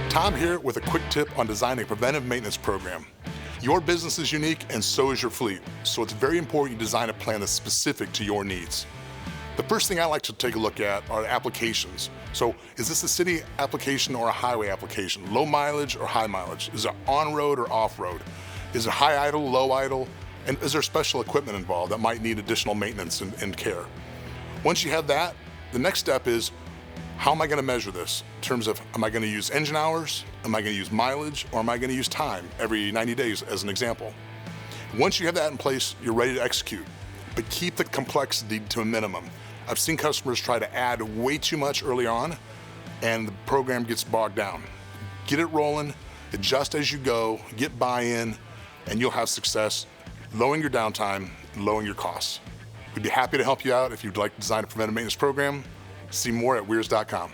Tom here with a quick tip on designing a preventive maintenance program. Your business is unique and so is your fleet, so it's very important you design a plan that's specific to your needs. The first thing I like to take a look at are applications. So is this a city application or a highway application? Low mileage or high mileage? Is it on-road or off-road? Is it high idle, low idle? And is there special equipment involved that might need additional maintenance and care? Once you have that, the next step is, how am I going to measure this? In terms of, am I going to use engine hours? Am I going to use mileage? Or am I going to use time every 90 days as an example? Once you have that in place, you're ready to execute. But keep the complexity to a minimum. I've seen customers try to add way too much early on, and the program gets bogged down. Get it rolling, adjust as you go, get buy-in, and you'll have success, lowering your downtime and lowering your costs. We'd be happy to help you out if you'd like to design a preventive maintenance program. See more at Wiers.com.